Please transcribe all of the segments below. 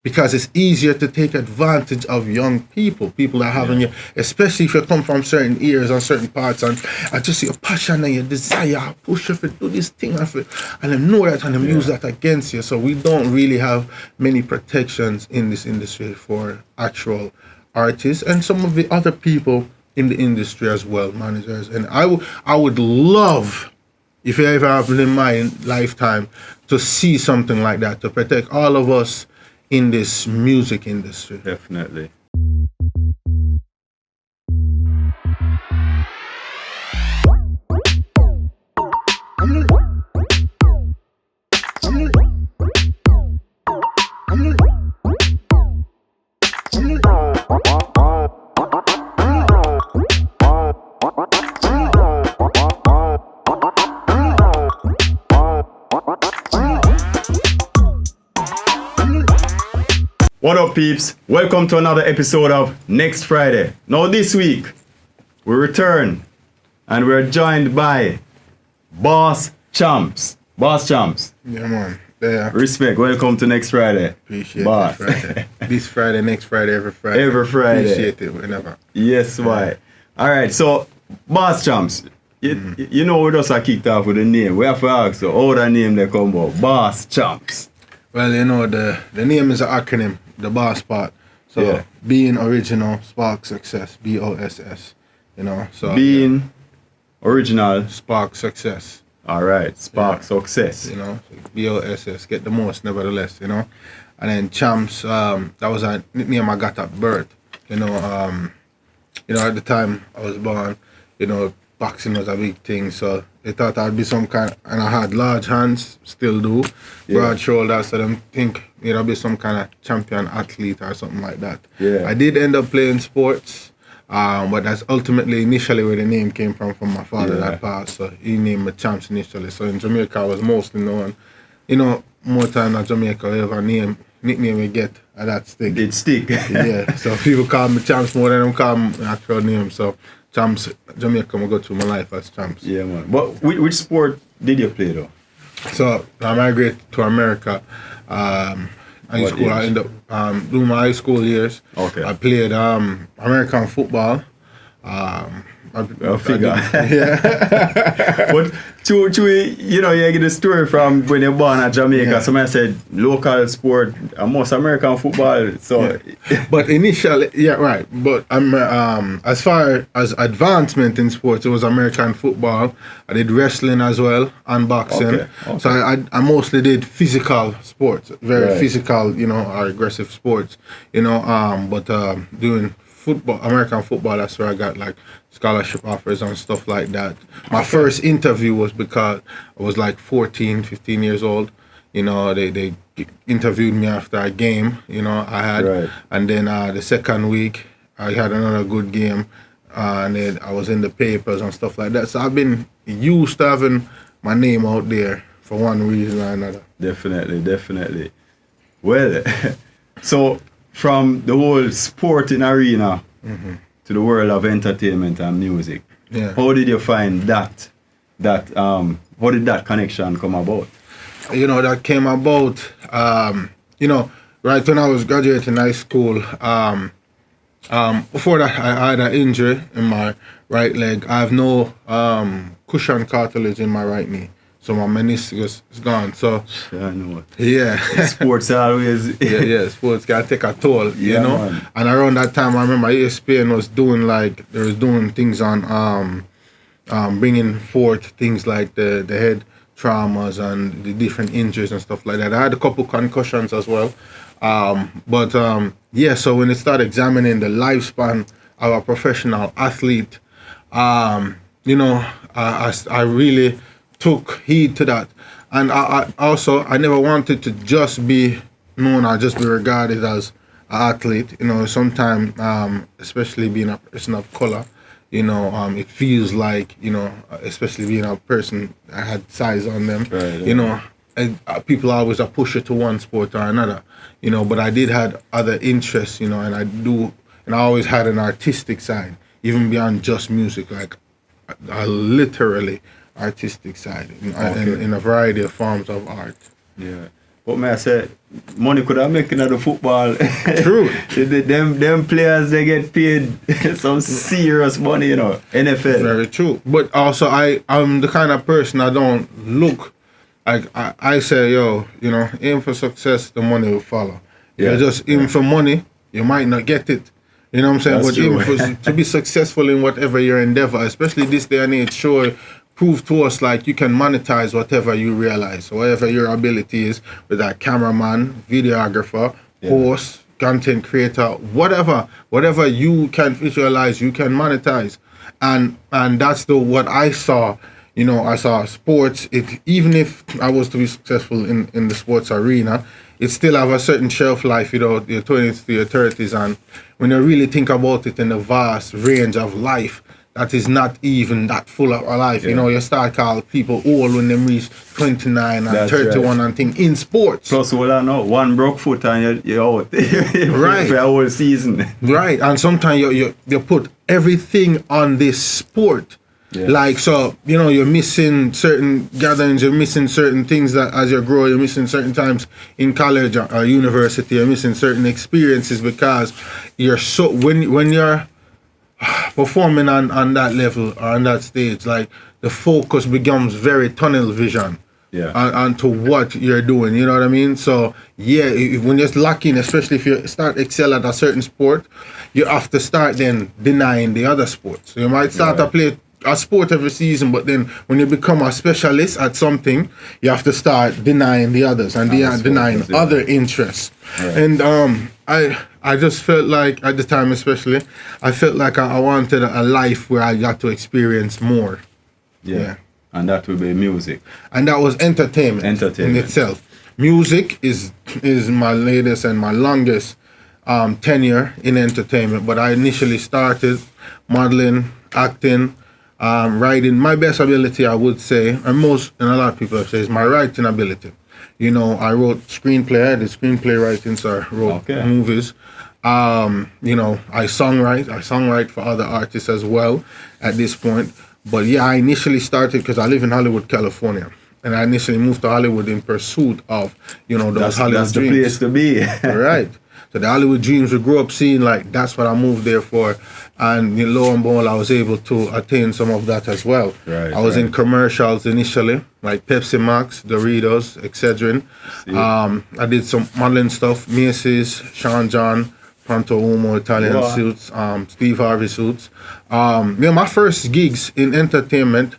because it's easier to take advantage of young people that have in you, especially if you come from certain areas and certain parts, and I just see your passion and your desire, push you to do this thing, and them know that and them use that against you. So we don't really have many protections in this industry for actual artists and some of the other people in the industry as well, managers. And I would love, if you ever have in my lifetime, to see something like that to protect all of us in this music industry. Definitely. What up, peeps? Welcome to another episode of Next Friday. Now this week, we return and we're joined by BossChamps. BossChamps. Yeah, man. Yeah. Respect. Welcome to Next Friday. Appreciate Boss. it. Friday. This Friday, next Friday, every Friday. Every Friday. Appreciate it whenever. Yes, why? All right, so BossChamps, you know we just kicked off with the name. We have to ask you, how the name they come about? BossChamps. Well, you know, the name is an acronym, the boss part. So being original, spark success, BOSS. You know, so Being original. spark success. All right, spark success. You know, BOSS, get the most, nevertheless. You know, and then champs. That was a nickname I got at birth. You know, at the time I was born, you know, boxing was a big thing, so they thought I'd be some kind, and I had large hands, still do, broad shoulders, so them think I'd be some kind of champion athlete or something like that. Yeah. I did end up playing sports, but that's ultimately initially where the name came from my father that passed, so he named me Champs initially. So in Jamaica I was mostly known, you know, more time than Jamaica, whatever nickname we get at that stick. It stick. Yeah, so people call me Champs more than them call me actual name, so Champs, Jamaica, I go through my life as Champs. Yeah, man. But which sport did you play, though? So I migrated to America. High school, I ended up doing my high school years. Okay. I played American football. I figure. Yeah. But you get the story from when you're born at Jamaica. Yeah. Somebody said local sport, most American football. So, But initially, yeah, right. But as far as advancement in sports, it was American football. I did wrestling as well and boxing. Okay. So I mostly did physical sports, very physical, or aggressive sports, But doing football, American football, that's where I got like scholarship offers and stuff like that. My first interview was because I was like 14, 15 years old. They interviewed me after a game, I had. And then the second week, I had another good game. And then I was in the papers and stuff like that. So I've been used to having my name out there for one reason or another. Definitely. Well, so from the whole sporting arena to the world of entertainment and music, how did you find that how did that connection come about? That came about, right when I was graduating high school. Before that, I had an injury in my right leg. I have no cushion cartilage in my right knee, so my meniscus is gone. So I know. Yeah. Sports always. Sports gotta take a toll, you know. Man. And around that time, I remember ESPN was doing things on bringing forth things like the head traumas and the different injuries and stuff like that. I had a couple concussions as well. So when they started examining the lifespan of a professional athlete, I really took heed to that. And I never wanted to just be known or just be regarded as an athlete. Sometimes, especially being a person of color, it feels like, especially being a person that had size on them, people always are pushed to one sport or another, but I did have other interests, and I always had an artistic side, even beyond just music, like a literally artistic side in a variety of forms of art. Yeah. But may I say, money could have making at the football. True. them players, they get paid some serious money, you know. NFL. Very true. But also, I'm the kind of person I don't look like. I say, yo, you know, aim for success, the money will follow. Yeah. You just aim for money, you might not get it. You know what I'm saying? That's but true. aim for, to be successful in whatever your endeavor, especially this day and age, prove to us like you can monetize whatever you realize, whatever your ability is, with that cameraman, videographer, host, content creator, whatever you can visualize, you can monetize. And that's what I saw. You know, I saw sports. Even if I was to be successful in the sports arena, it still have a certain shelf life, you know, your 20s to your 30s. And when you really think about it in the vast range of life, that is not even that full of a life. You know, you start call people old when they reach 29 and That's 31 right. and thing in sports. Plus, well, I know, one broke foot and you're out. Right. For a whole season. Right. And sometimes you put everything on this sport. Yeah. Like, so, you know, you're missing certain gatherings, you're missing certain things that as you grow, you're missing certain times in college or university, you're missing certain experiences because you're so, when you're performing on that level or on that stage, like the focus becomes very tunnel vision. Yeah. Onto what you're doing, you know what I mean? So yeah, when you're lacking, especially if you start excel at a certain sport, you have to start then denying the other sports. So you might start to play a sport every season, but then when you become a specialist at something, you have to start denying the others and denying other interests. Right. And I just felt like at the time, especially, I felt like I wanted a life where I got to experience more. Yeah. And that would be music. And that was entertainment in itself. Music is my latest and my longest tenure in entertainment. But I initially started modeling, acting, writing. My best ability, I would say, and a lot of people have said, is my writing ability. You know, I wrote screenplay. I did screenplay writing, so I wrote movies. You know, I songwrite for other artists as well at this point. But yeah, I initially started because I live in Hollywood, California. And I initially moved to Hollywood in pursuit of, you know, those Hollywood dreams. That's the place to be. Right. So the Hollywood dreams we grew up seeing, like, that's what I moved there for. And you know, lo and behold, I was able to attain some of that as well. Right, I was in commercials initially, like Pepsi Max, Doritos, etc. I did some modeling stuff, Macy's, Sean John, Pronto Uomo, Italian suits, Steve Harvey suits. You know, my first gigs in entertainment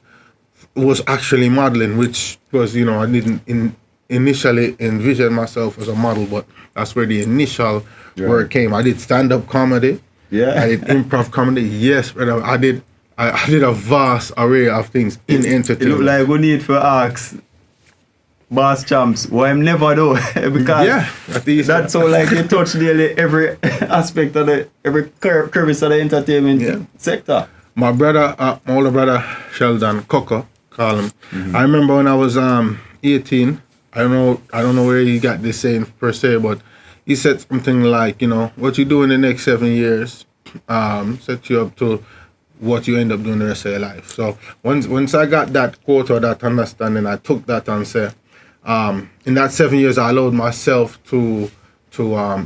was actually modeling, which was, you know, I didn't initially envision myself as a model, but that's where the initial word came. I did stand-up comedy. Yeah. I did improv comedy. Yes, but I did a vast array of things in entertainment. It look like we need to ask BossChamps what I'm never do because that's so like you touch nearly every aspect of every crevice of the entertainment sector. My brother, my older brother Sheldon Coco, call him. I remember when I was 18. I don't know where he got this saying per se, but he said something like, you know, what you do in the next 7 years set you up to what you end up doing the rest of your life. So once I got that quote or that understanding, I took that and said, in that 7 years, I allowed myself to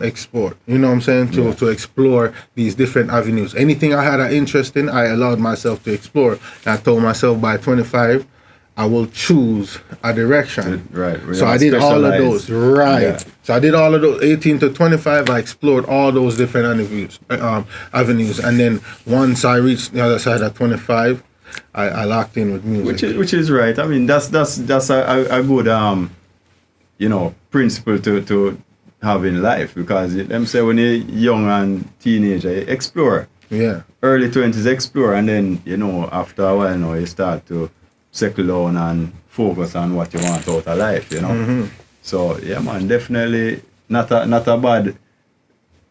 explore. You know what I'm saying? To explore these different avenues. Anything I had an interest in, I allowed myself to explore. And I told myself by 25, I will choose a direction. Right. So I did all of those. Right. Yeah. So I did all of those. 18 to 25, I explored all those different avenues. And then once I reached the other side at 25, I locked in with music. Which is right. I mean, that's a good you know, principle to have in life, because them say when you're young and teenager, you explore. Yeah. Early 20s explore, and then, you know, after a while now you start to settle down and focus on what you want out of life, you know. So yeah, man, definitely not a bad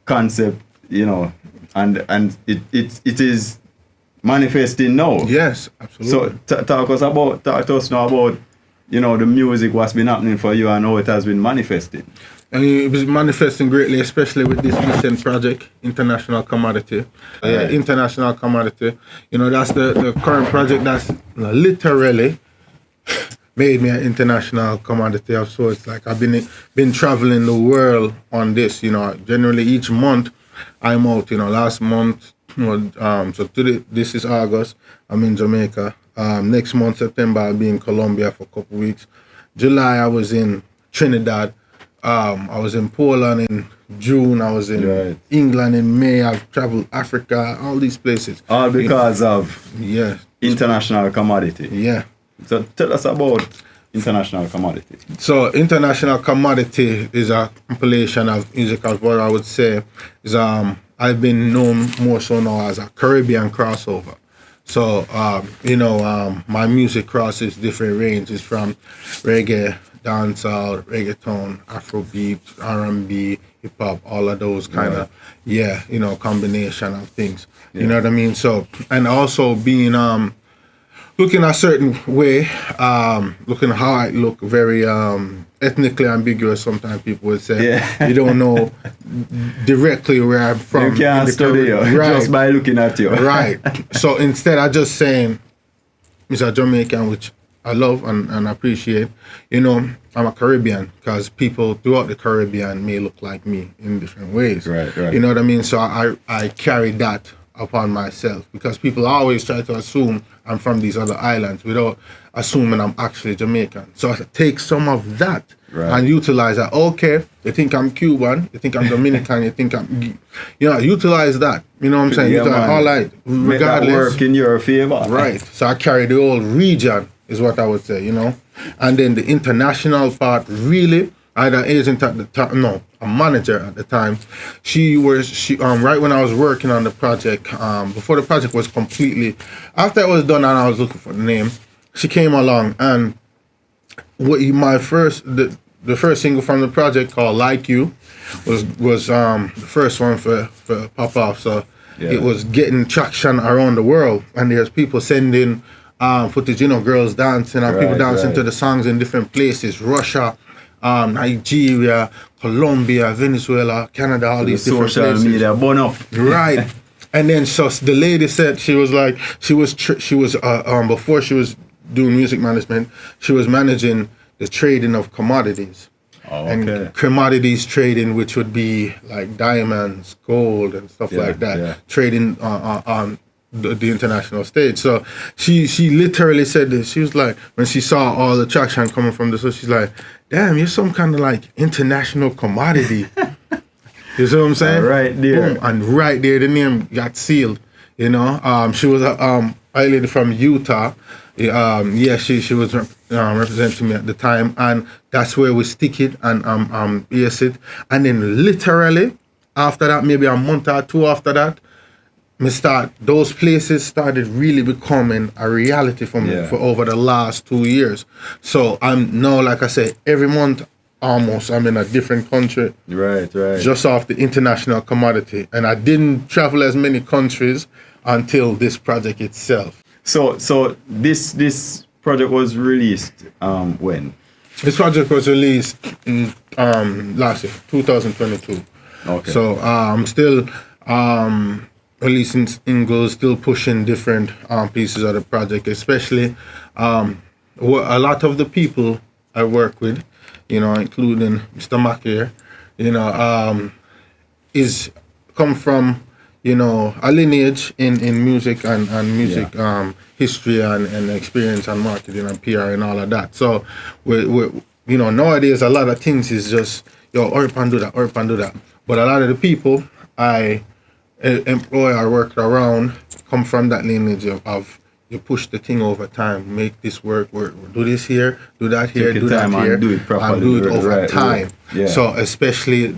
concept, you know, and it is manifesting now. Yes, absolutely. So talk to us now about, you know, the music, what's been happening for you and how it has been manifesting. And it was manifesting greatly, especially with this recent project, International Commodity. International Commodity. You know, that's the current project that's literally made me an international commodity of sorts. Like I've been traveling the world on this. Generally each month I'm out. Last month, so today this is August. I'm in Jamaica. Next month September I'll be in Colombia for a couple weeks. July I was in Trinidad. I was in Poland in June. I was in England in May. I've traveled Africa, all these places. All because of international commodity. Yeah. So tell us about international commodity. So international commodity is a compilation of music of what I would say is I've been known more so now as a Caribbean crossover. So my music crosses different ranges from reggae, dancehall, reggaeton, Afrobeat, R&B, hip hop, all of those kind of combination of things. You know what I mean? So, and also being looking a certain way, looking how I look, very ethnically ambiguous. Sometimes people would say you don't know directly where I'm from. You can't study you just by looking at you. Right. So instead, I just saying, Mr. Jamaican, which I love and appreciate. I'm a Caribbean because people throughout the Caribbean may look like me in different ways. Right. You know what I mean? So I carry that upon myself because people always try to assume I'm from these other islands without assuming I'm actually Jamaican. So I take some of that and utilize that. Okay, you think I'm Cuban, you think I'm Dominican, you think I'm, utilize that. You know what I'm saying? All right, regardless. Make that work in your favor. Right. So I carry the whole region is what I would say, And then the international part really, I had an agent at the time, no, a manager at the time. She right when I was working on the project, before the project was completely, after it was done and I was looking for the name, she came along and the first single from the project called Like You was the first one for Pop Off. So it was getting traction around the world and there's people sending footage, girls dancing and people dancing to the songs in different places, Russia, Nigeria, Colombia, Venezuela, Canada, all these different social places. Media burn up. Right. And then so the lady said she was before she was doing music management, she was managing the trading of commodities. And commodities trading, which would be like diamonds, gold, and stuff like that, trading on the international stage. So she literally said this. She was like, when she saw all the traction coming from this, so she's like, damn, you're some kind of like international commodity. You see what I'm saying? Right there. Boom. And right there, the name got sealed. She was a lady from Utah. She was representing me at the time, and that's where we stick it and yes it. And then literally after that, maybe a month or two after that, those places started really becoming a reality for me for over the last 2 years. So I'm now, like I said, every month almost I'm in a different country. Right. Just off the international commodity. And I didn't travel as many countries until this project itself. So this project was released when? This project was released in last year, 2022. Okay. So I'm still releasing singles, still pushing different pieces of the project, especially a lot of the people I work with, including Mr. Mack here, is come from, a lineage in music and music history and experience and marketing and PR and all of that. So we nowadays a lot of things is just hurry up and do that. But a lot of the people I employ or work around come from that lineage of you push the thing over time, make this work, do this here, do that here, do that here, and do it properly, and do it over time. Yeah. So especially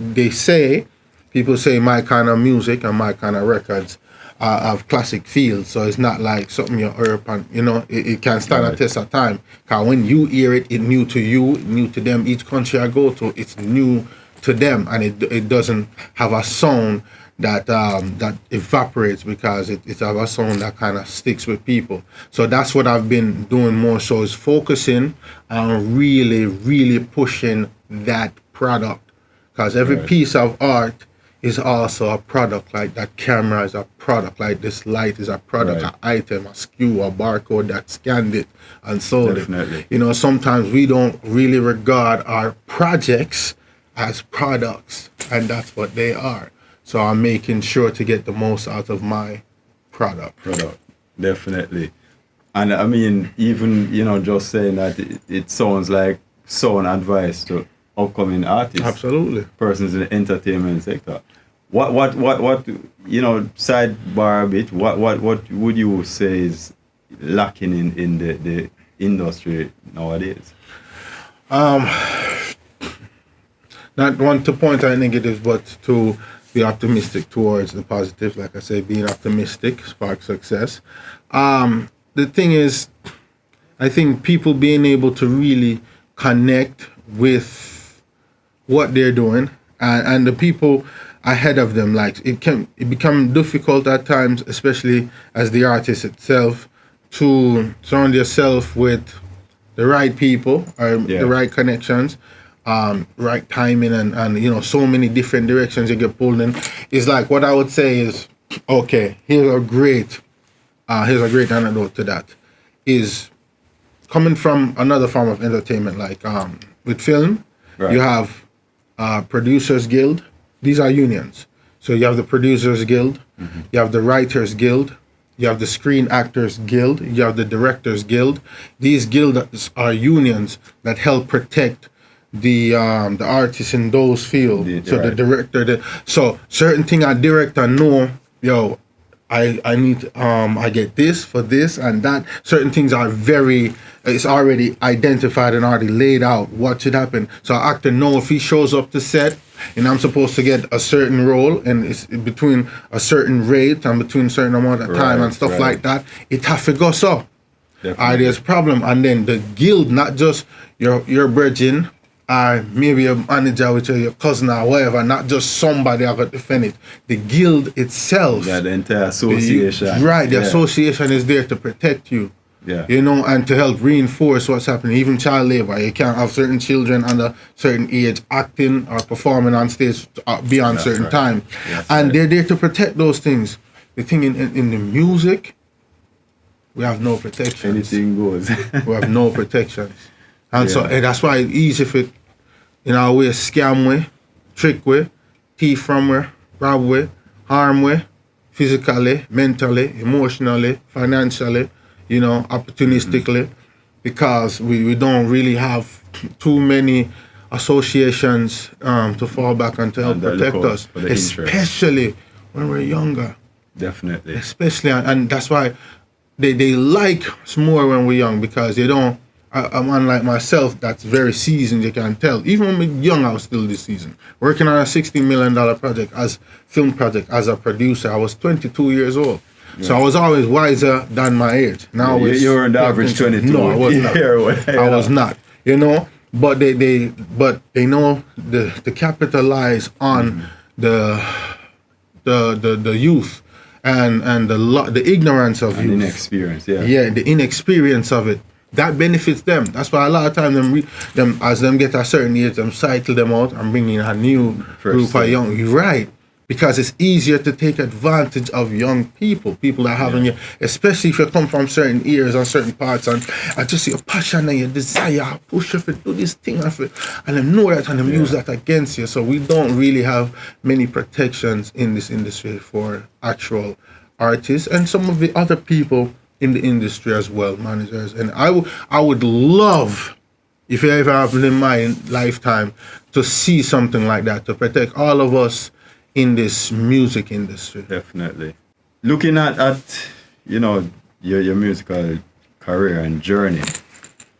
people say my kind of music and my kind of records have classic feels. So it's not like something you hear up and it can stand a test of time. Because when you hear it, it's new to you, new to them. Each country I go to, it's new to them, and it doesn't have a sound that evaporates because it's a sound that kind of sticks with people. So that's what I've been doing more so, is focusing on really, really pushing that product. Because every piece of art, is also a product. Like that camera is a product. Like this light is a product, Right. an item, a SKU, a barcode that scanned it and sold Definitely. it. You know, sometimes we don't really regard our projects as products, and that's what they are. So I'm making sure to get the most out of my product. Definitely. And I mean, even, just saying that, it sounds like sound advice to upcoming artists. Absolutely. Persons in the entertainment sector. What, sidebar a bit, what would you say is lacking in the industry nowadays? Not one to point out negatives, but to be optimistic towards the positive. Like I say, being optimistic sparks success. The thing is, I think people being able to really connect with what they're doing and the people ahead of them, like it become difficult at times, especially as the artist itself, to surround yourself with the right people or the right connections, right timing, and so many different directions you get pulled in. It's like, what I would say is, okay, here's a great anecdote to that, is coming from another form of entertainment, like with film. Right. You have Producers Guild. These are unions. So you have the Producers Guild, you have the Writers Guild, you have the Screen Actors Guild, you have the Directors Guild. These guilds are unions that help protect the artists in those fields. The director, so certain thing a director know, I need I get this for this and that. Certain things are it's already identified and already laid out what should happen. So an actor know if he shows up to set and I'm supposed to get a certain role and it's between a certain rate and between a certain amount of time and stuff like that, it have to go so. There's a problem. And then the guild, not just your brethren, maybe a manager with your cousin or whatever, not just somebody I got defend it. The guild itself. Yeah, the entire association. The association is there to protect you. Yeah. And to help reinforce what's happening. Even child labor. You can't have certain children under certain age acting or performing on stage beyond certain time. And they're there to protect those things. The thing in the music, we have no protection. Anything goes. We have no protections. And so that's why it's easy if it, we scam way, trick way, thief from way, rob way, harm way, physically, mentally, emotionally, financially, opportunistically, because we don't really have too many associations to fall back on to help protect us, especially when we're younger. Definitely. Especially, and that's why they like us more when we're young, because they don't. I'm unlike myself, that's very seasoned, you can tell. Even when we're young, I was still this season. Working on a $16 million film project as a producer. I was 22 years old. Yeah. So I was always wiser than my age. Now you were the average 22. No, I was not. I was not. But they know to capitalize on the youth and the ignorance of youth. Inexperience, the inexperience of it. That benefits them. That's why a lot of time as them get a certain age, them cycle them out and bring in a new group of young. You're right. Because it's easier to take advantage of young people that have especially if you come from certain areas and certain parts, and I just see your passion and your desire, push you to do this thing, and them know that and them use that against you. So we don't really have many protections in this industry for actual artists and some of the other people in the industry as well, managers. And I would love, if it ever happened in my lifetime, to see something like that, to protect all of us in this music industry. Definitely. Looking at your musical career and journey,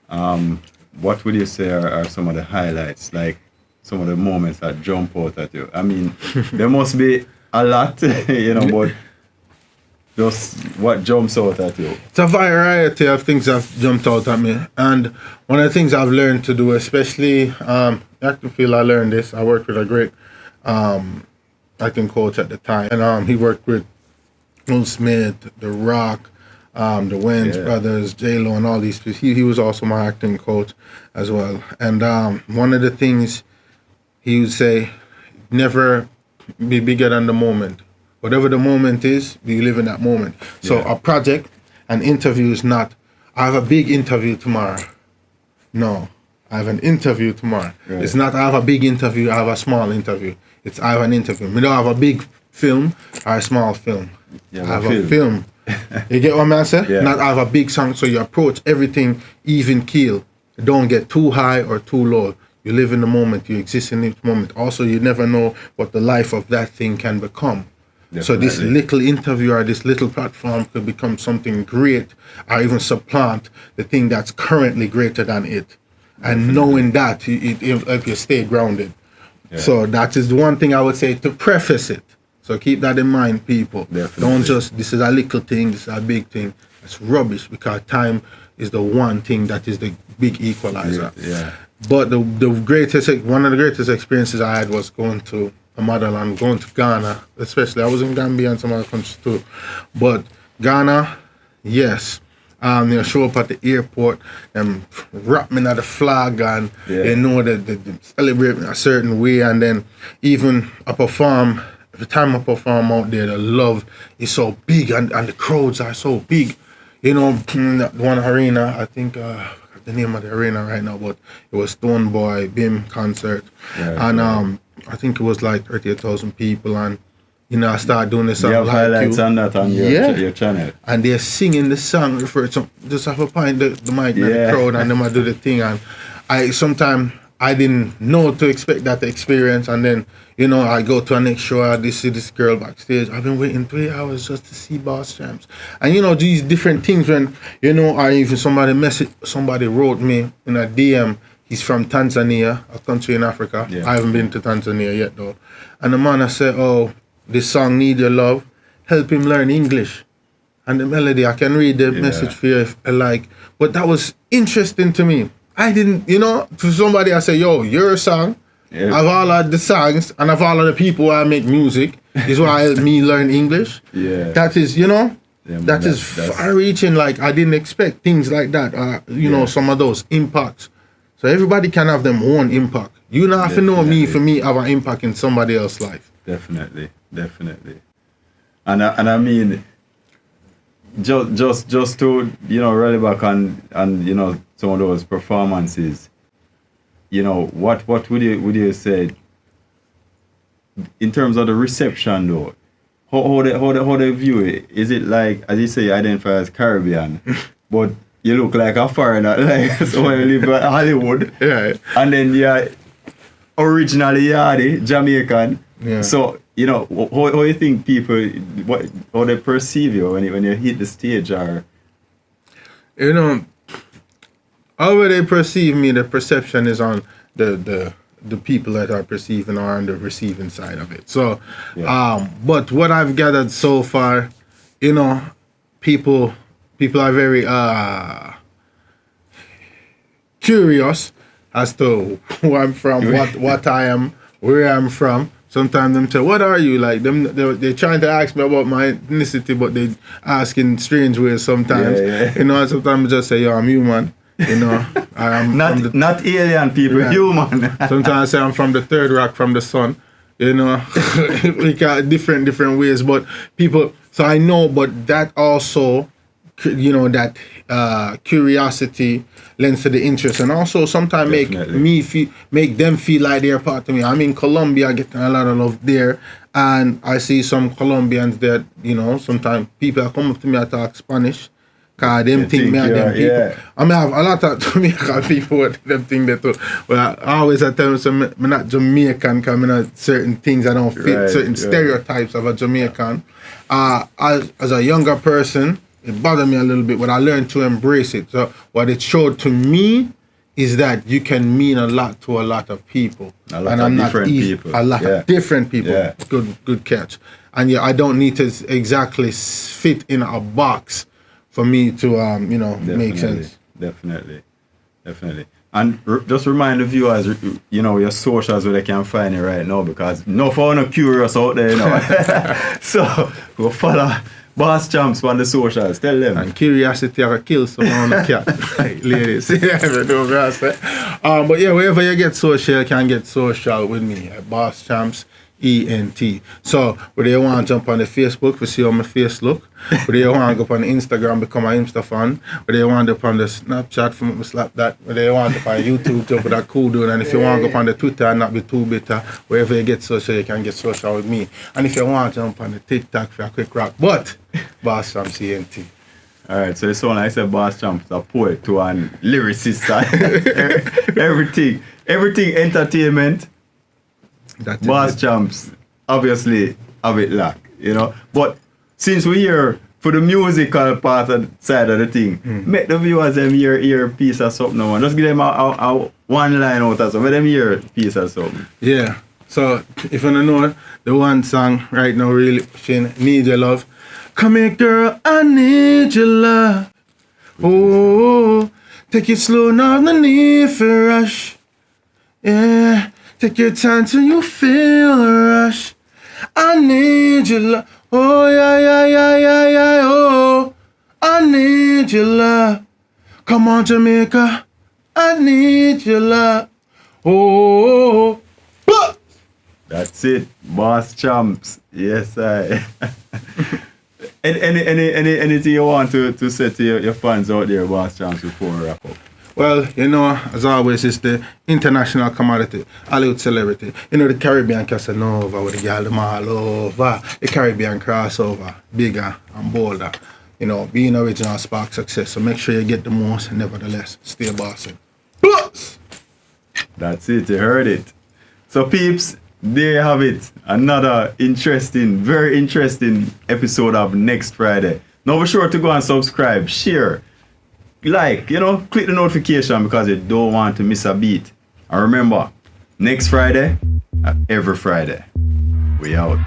what would you say are some of the highlights, like some of the moments that jump out at you? I mean, there must be a lot, but just what jumps out at you? It's a variety of things that have jumped out at me. And one of the things I've learned to do, especially, I can feel I learned this. I worked with a great acting coach at the time. And he worked with Will Smith, The Rock, the Wayans brothers, J-Lo, and all these people. He was also my acting coach as well. And one of the things he would say, never be bigger than the moment. Whatever the moment is, you live in that moment. So a project, an interview is not, I have a big interview tomorrow. No, I have an interview tomorrow. Right. It's not I have a big interview, I have a small interview. It's I have an interview. We don't have a big film or a small film. I have a film. You get what I'm saying? Yeah. Not I have a big song, so you approach everything even keel. Don't get too high or too low. You live in the moment, you exist in each moment. Also, you never know what the life of that thing can become. Definitely. So this little interview or this little platform could become something great or even supplant the thing that's currently greater than it. And knowing that, if you stay grounded. Yeah. So that is the one thing I would say to preface it. So keep that in mind, people. Definitely. Don't just, this is a little thing, this is a big thing. It's rubbish because time is the one thing that is the big equalizer. Yeah. But one of the greatest experiences I had was going to a motherland, going to Ghana, especially. I was in Gambia and some other countries too. But Ghana, yes. They show up at the airport and wrap me at the flag and they know that they celebrate me a certain way. And then even I perform, every time I perform out there, the love is so big and the crowds are so big. You know, one arena, I think, I forgot the name of the arena right now, but it was Stone Boy BIM concert. Yeah, and I think it was like 38,000 people. And you know, I started doing this song. You have highlights on that on your channel. And they're singing the song, just have a point the mic in the crowd and then I do the thing. And sometimes I didn't know to expect that experience. And then, you know, I go to a next show, I see this girl backstage. I've been waiting 3 hours just to see BossChamps. And, you know, these different things when, you know, I even somebody wrote me in a DM. He's from Tanzania, a country in Africa. Yeah. I haven't been to Tanzania yet, though. And the man, I said, oh, this song, Need Your Love, help him learn English. And the melody, I can read the message for you if I like. But that was interesting to me. I didn't, you know, to somebody I say, yo, your song, of all of the songs and of all of the people I make music, is what helped me learn English. Yeah. That is, you know, that is far-reaching. Like, I didn't expect things like that. You know, some of those impacts. So everybody can have their own impact. You don't have to know me for me have an impact in somebody else's life. Definitely. And I mean, just to, you know, rally back and you know, some of those performances, you know, what would you say in terms of the reception though? How they view it? Is it like, as you say, you identify as Caribbean, but you look like a foreigner, like someone who live in Hollywood, and then you're originally Jamaican. Yeah. So, you know, how you think people, how they perceive you when you hit the stage, or? You know, how they perceive me, the perception is on the people that are perceiving or on the receiving side of it. So, but what I've gathered so far, you know, people are very curious as to who I'm from, what I am, where I'm from. Sometimes them say, what are you? Like, they're trying to ask me about my ethnicity, but they ask in strange ways sometimes. You know, sometimes I just say, yo, I'm human. You know, I'm not alien people, human. Sometimes I say I'm from the third rock from the sun. You know, we got different ways, but people. So I know, but that also, you know, that curiosity lends to the interest, and also sometimes make them feel like they're part of me. I'm in Colombia, getting a lot of love there, and I see some Colombians that, you know, sometimes people come up to me and talk Spanish. Cause them think me and them people. I mean, I have a lot of Jamaican people them think that too. But I always tell them, so I'm not Jamaican because I'm not certain things I don't fit, certain stereotypes of a Jamaican. As a younger person, it bothered me a little bit, but I learned to embrace it. So what it showed to me is that you can mean a lot to a lot of people. A lot of different people. Yeah. Good catch. And I don't need to exactly fit in a box for me to, you know, make sense. Definitely. And just remind the viewers, you know, your socials where they can find you right now, because no one are curious out there, you know. So go follow BossChamps on the socials. Tell them. And curiosity will kill someone on the cat. Right, ladies. But yeah, wherever you get social, you can get social with me at BossChamps. ENT. So, whether you want to jump on the Facebook to see how my face look, whether you want to go on the Instagram, become an Insta fan, whether you want to go on the Snapchat, from slap that, whether you want to go on YouTube, jump with that cool dude, and if you want to go on the Twitter and not be too bitter, wherever you get social, you can get social with me. And if you want to jump on the TikTok for a quick rock, but BossChamps ENT. Alright, so it's one I said BossChamps, a poet to an lyricist. everything entertainment. BossChamps obviously have it locked, you know. But since we're here for the musical part of the side of the thing, make the viewers them hear a piece of something now. Just give them a one line out of something. Let them hear a piece of something. Yeah. So if you don't know the one song right now really pushing Need Your Love. Come here girl, I need your love. Oh, take it slow, now no need for rush. Yeah. Take your time till you feel a rush. I need your love. Oh, yeah, oh. I need your love. Come on, Jamaica. I need your love. Oh. That's it. BossChamps. Yes, I. Anything you want to say to your fans out there, BossChamps, before we wrap up? Well, you know, as always, it's the international commodity, Hollywood celebrity. You know, the Caribbean Casanova with the girl them all over. The Caribbean crossover, bigger and bolder. You know, being original spark success. So make sure you get the most, nevertheless. Stay bossing. Plus! That's it, you heard it. So peeps, there you have it. Another interesting, very interesting episode of Next Friday. Now be sure to go and subscribe, share, like, you know, click the notification because you don't want to miss a beat. And remember, next Friday, every Friday, we out.